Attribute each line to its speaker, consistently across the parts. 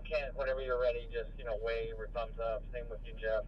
Speaker 1: Kent, whenever you're ready, just, wave or thumbs up. Same with you, Jeff.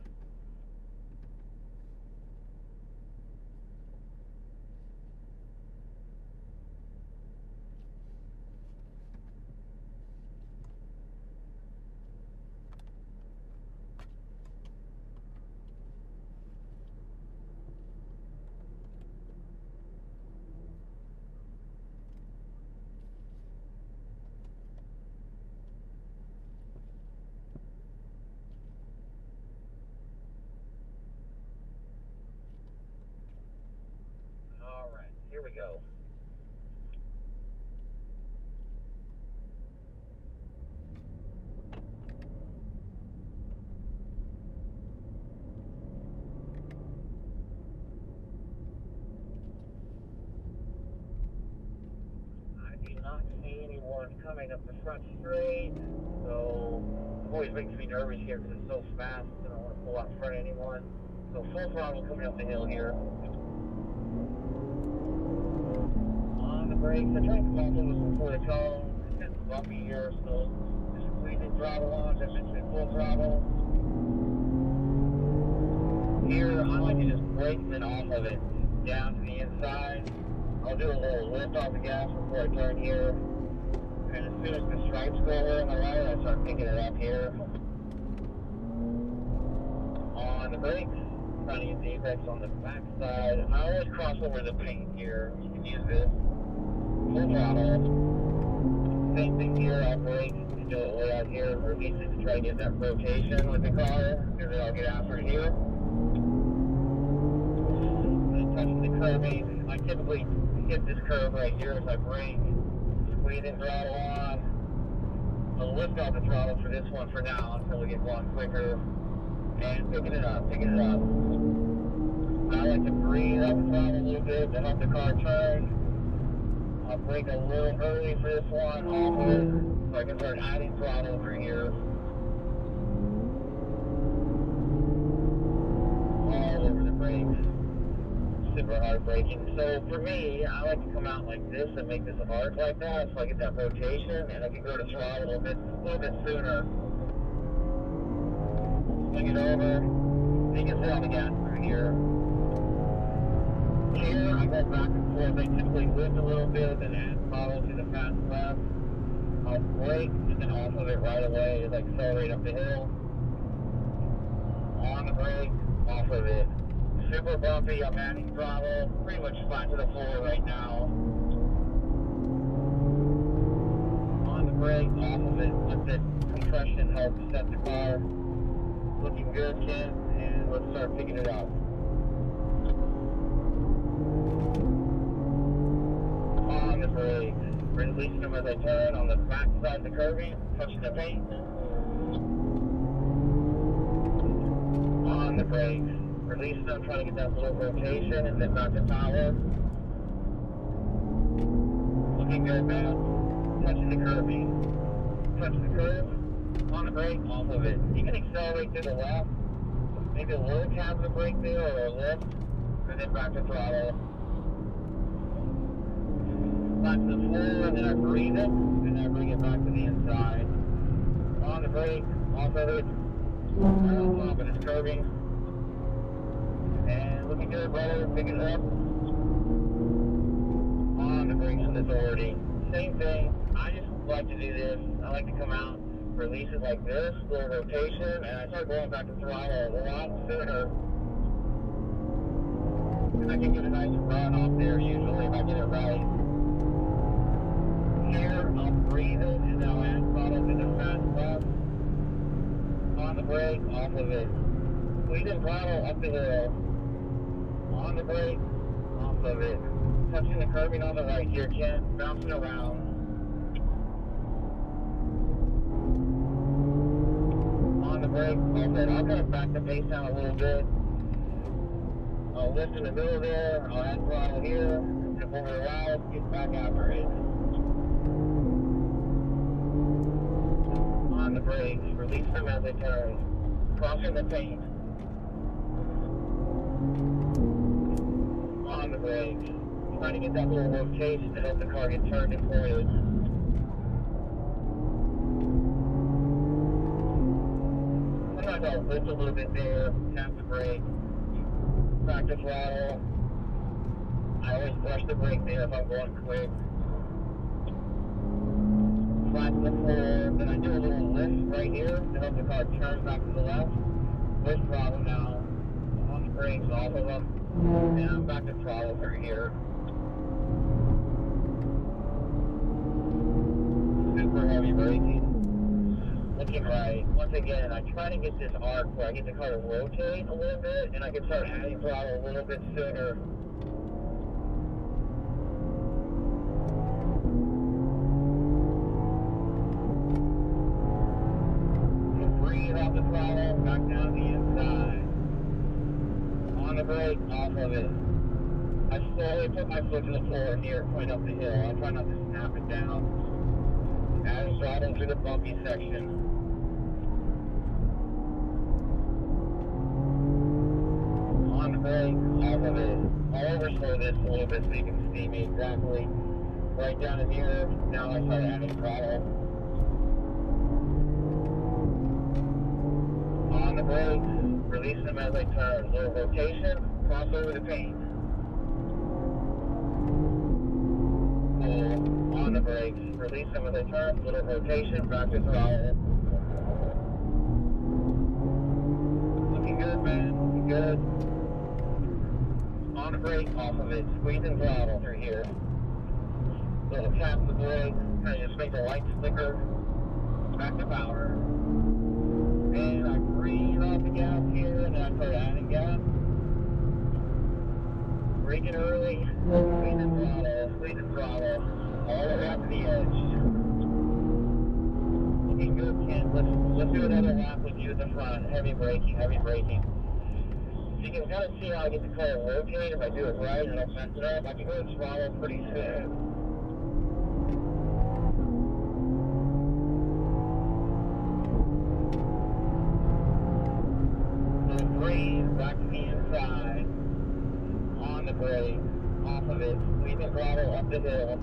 Speaker 1: All right, here we go. I do not see anyone coming up the front straight, so it always makes me nervous here because it's so fast. I don't want to pull out in front of anyone. So full throttle coming up the hill here. On the brakes, I tried to come off a little before the cone. It's kind of bumpy here, so just squeezing throttle on, as I mentioned, full throttle. Here, I like to just brake and then off of it, down to the inside. I'll do a little lift off the gas before I turn here. And as soon as the stripes go over on the right, I start picking it up here. On the brakes, trying to get the apex on the back side. I always cross over the paint here. You can use this. Full throttle. Same thing here, I'll brake and do it way out here, or at least to try to get that rotation with the car, because then I'll get after it here. Touching the curbing, I typically hit this curve right here as I brake, squeezing throttle on. I'll lift off the throttle for this one for now until we get going quicker, and picking it up. I like to breathe out the throttle a little bit to help the car turn. I'll brake a little early for this one, off of it, so I can start adding throttle over here. All over the brakes. Super hard braking. So for me, I like to come out like this and make this arc like that, so I get that rotation, and I can go to throttle a little bit sooner. Swing it over. You can sit on the gas through here. Here, I go back and forth. I typically lift a little bit and add throttle to the fast left. I'll brake and then off of it right away as I accelerate up the hill. On the brake, off of it. Super bumpy, I'm adding throttle, pretty much flat to the floor right now. On the brake, off of it, let the compression help set the car. Looking good, Ken, and let's start picking it up. On the brakes, releasing them as I turn on the back side of the curbing, touching the paint. On the brakes. Release them, trying to get that little rotation, and then back to power. Looking good, man. Touching the curbing. Touch the curb. On the brake, off of it. You can accelerate to the left. Maybe a little tap of the brake there, or a lift, and then back to throttle. Back to the floor, and then I breathe it, and then I bring it back to the inside. On the brake, off of it. Right on top of this curbing. And looking good, brother. Pick it up. On the brakes with authority. Same thing. I just like to do this. I like to come out, release it like this, little rotation, and I start going back to throttle a lot sooner. And I can get a nice run off there usually if I get it right. Here, I'll breathe it, and then I'll add throttle to the fast left. On the brake, off of it. Squeezing throttle up the hill. On the brake, off of it. Touching the curbing on the right here, Ken. Bouncing around. On the brake, off it. I'll kind of back the pace down a little bit. I'll lift in the middle there. I'll add throttle here. And if over the loud, get back after it. On the brakes, release them as they turn. Crossing the paint. On the brakes. Trying to get that little rotation to help the car get turned and forward. sometimes I'll lift a little bit there, tap the brake, back the throttle. I always brush the brake there if I'm going quick. Flatten the floor, then I do a little lift right here to help the car turn back to the left. Lift throttle now, on the brakes, off of them, and I'm back to throttle through here. Super heavy braking. Looking right. Once again, I try to get this arc where I get the car to rotate a little bit and I can start adding throttle a little bit sooner. So breathe out the throttle, back down the inside. On the brake, off of it. I slowly put my foot to the floor near point up the hill. I try not to snap it down. Adding throttle through the bumpy section. On the brake, off of it. I'll overslow this a little bit so you can see me exactly. Right down in here, now I start adding throttle. On the brakes, release them as I turn. Little rotation, cross over the paint. Pull on the brakes, release them as I turn. Little rotation, back to throttle. Looking good, man. Looking good. On the brake, off of it, squeezing throttle through here. Little tap the brake, kind of just make the lights flicker. Back to power. And I breathe off the gas here, and then I start adding gas. Braking early, squeezing throttle, all the way out to the edge. Looking good, Ken. Let's do another lap with you at the front. Heavy braking, heavy braking. You can kind of see how I get the car to rotate. If I do it right and I don't mess it up, I can go to throttle pretty soon. So breathe back to the inside. On the brake, off of it, squeezing throttle up the hill.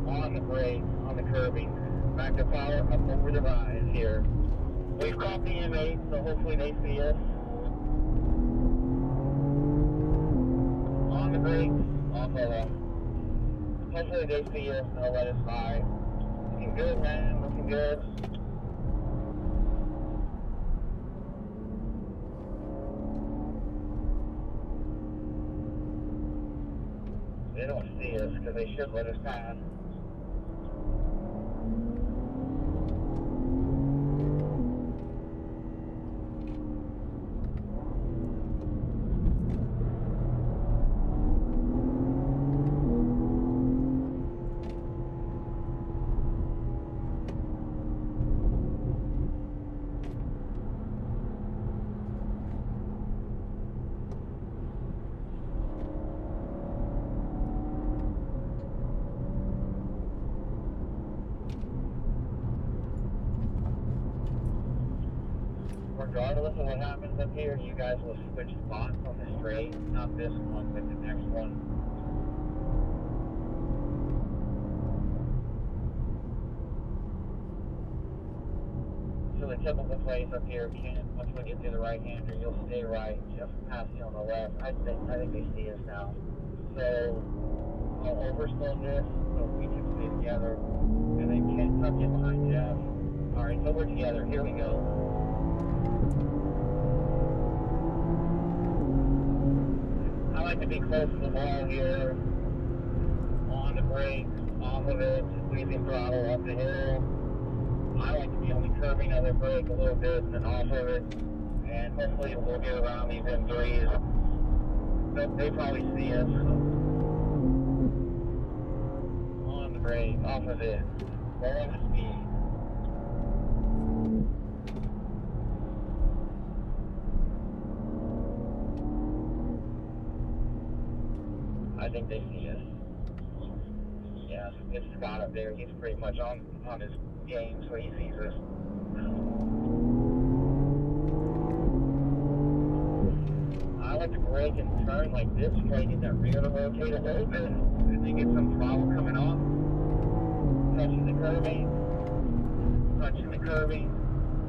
Speaker 1: On the brake, on the curbing. Back to power, up over the rise here. We've caught the M8, so hopefully they see us. On the brakes, off of them. Hopefully they see us and they'll let us by. Looking good, man, looking good. They don't see us because they should let us pass. Regardless of what happens up here, you guys will switch spots on the straight, not this one, but the next one. So the typical place up here, once we get to the right-hander, you'll stay right, just past you on the left. I think they see us now. So I'll overslow this so we can stay together, and then can't tuck in behind Jeff. All right, so we're together. Here we go. I like to be close to the wall here. On the brake, off of it, squeezing throttle up the hill. I like to be on the curbing of the brake a little bit and then off of it. And hopefully we'll get around these M3s. But they probably see us. On the brake, off of it. Lower the speed. I think they see us. Yeah, it's Scott up there. He's pretty much on his game, so he sees us. I like to brake and turn like this, try to get that rear to rotate a little bit, and then get some throttle coming off. Touching the curbing,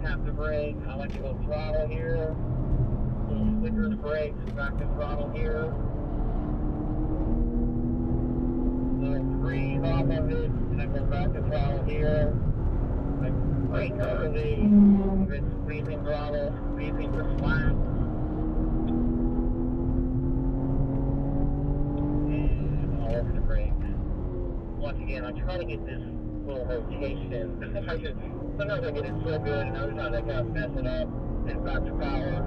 Speaker 1: tap the brake. I like to go throttle here. Little flicker the brakes, back to throttle here. Little breathe off of it, and I go back to throttle here. I brake early, it's squeezing throttle, squeezing the flat. And all over the brakes. Once again, I try to get this little rotation. Sometimes I get it so good, and other times I kind of mess it up, and back to power.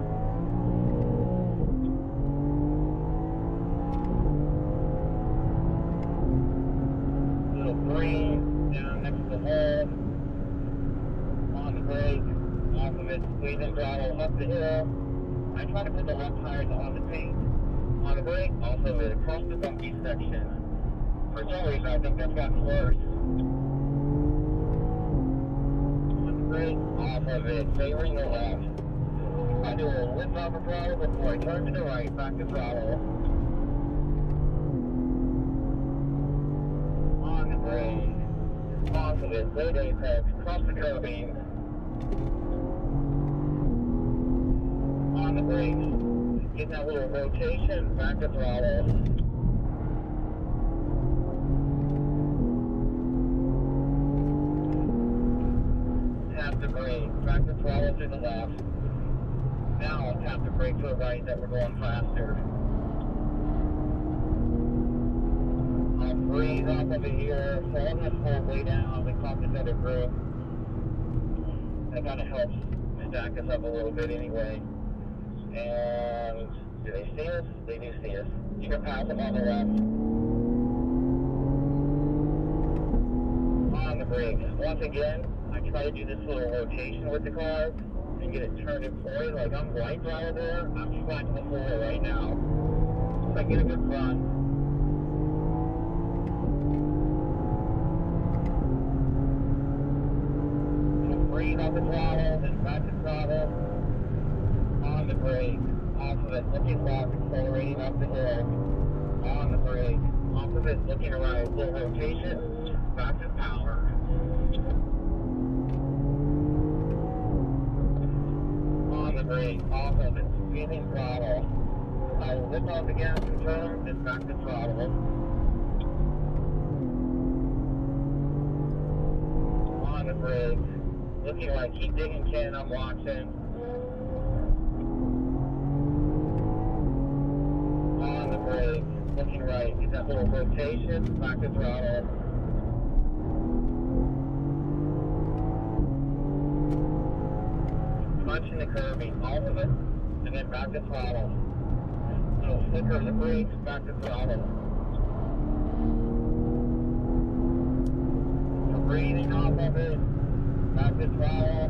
Speaker 1: Little green down next to the hole. On the brake, off of it, squeezing throttle up the hill. I try to put the left tires on the paint. On the brake, off of it, across the bumpy section. For some reason, I think that's gotten worse. Off of it, favoring the left. I do a little lift off the throttle before I turn to the right, back to throttle. On the brake, off of it, late apex, cross the curbing. On the brake, get that little rotation, back to throttle. Tap the brake, back the throttle to the left. Now I'll tap the brake to the right that we're going faster. I'll breathe off of it here, slowing this whole way down, we caught this other group. That kind of helps stack us up a little bit anyway. And do they see us? They do see us. You can pass them on the left. On the brakes. Once again, I try to do this little rotation with the car and get it turned in forward. Like I'm right there, I'm flat to the floor right now. So I get a good run. Breathe off the throttle, then back to throttle. On the brake, off of it, looking left, accelerating up the hill. On the brake, off of it, looking right, little rotation, back to power. On the brake, off of it, squeezing throttle. I will lift off the gas and turn, then back to throttle. On the brake, looking right, keep digging, Ken, I'm watching. On the brake, looking right, get that little rotation, back to throttle. Punching the curbing, all of it, and then back to throttle. Little flicker of the brakes, back to throttle. Breathing off of it, back to throttle.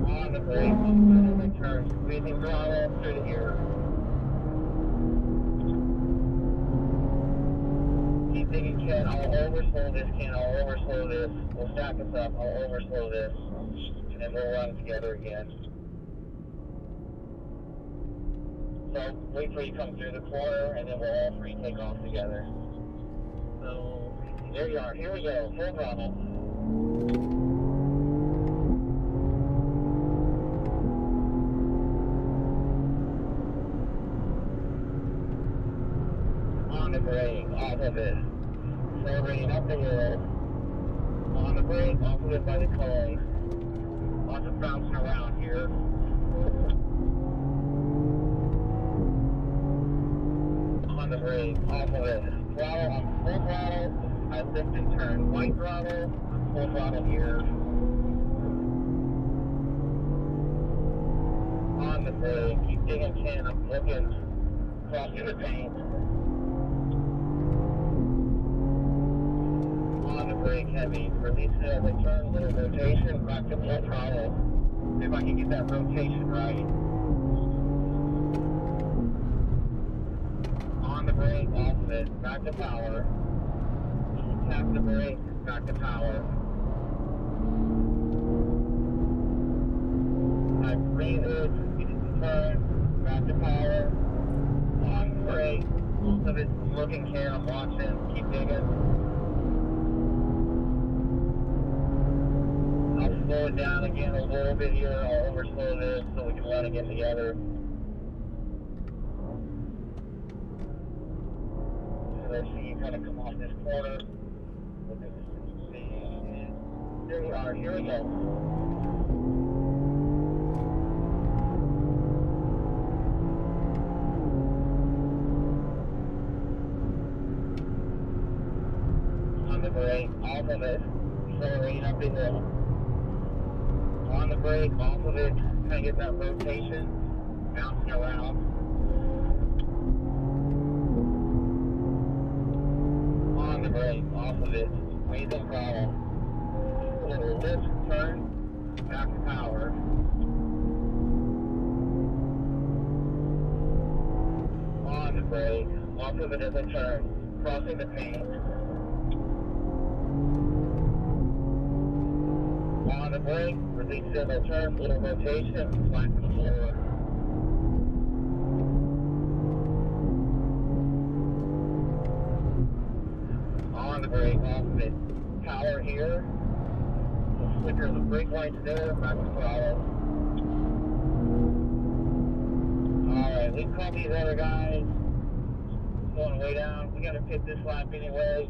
Speaker 1: On the brake, and then turn, squeezing throttle through here. Keep thinking, Ken, I'll overslow this, Ken, I'll overslow this. We'll stack us up, I'll overslow this. And then we'll run together again. So wait till you come through the corner, and then we'll all three take off together. So there you are. Here we go. Full throttle. On the brake, off of it. Accelerating up the hill. On the brake, off of it by the cone. Lots of bouncing around here. On the brake, off of it. Throttle, I'm full throttle. I lift and turn. White throttle, I'm full throttle here. On the brake, keep digging, Ken, I'm looking. Crossing the paint. On the brake, heavy. Release it as I turn, little rotation, back to full throttle. See if I can get that rotation right. On the brake, off of it, back to power. Tap the brake, back to power. I breathe it, get it to turn, back to power. On the brake, off of it, looking, Ken, I'm watching, keep digging. I'll slow it down again a little bit here. I'll overslow this so we can run again together. So let's see you kind of come off this corner. There we are. Here we go. On the brake, off of it. Accelerating up the hill. On the brake, off of it. Kind of get that rotation. Bouncing around. On the brake, off of it. Raise the throttle. A little lift, turn, back to power. On the brake, off of it as a turn. Crossing the paint. On the brake, release in the turn, little rotation, flat to the floor. On the brake, off of it. Power here. The flicker of the brake lights there, back to throttle. Alright, we've caught these other guys. Going way down. We gotta pit this lap anyway.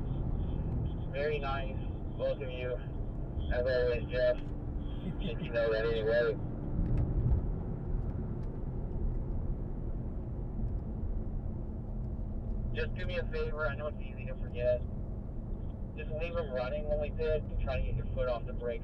Speaker 1: Very nice, both of you. As always, Jeff. I think you know that anyway. Just do me a favor, I know it's easy to forget. Just leave them running when we pit and try to get your foot off the brake.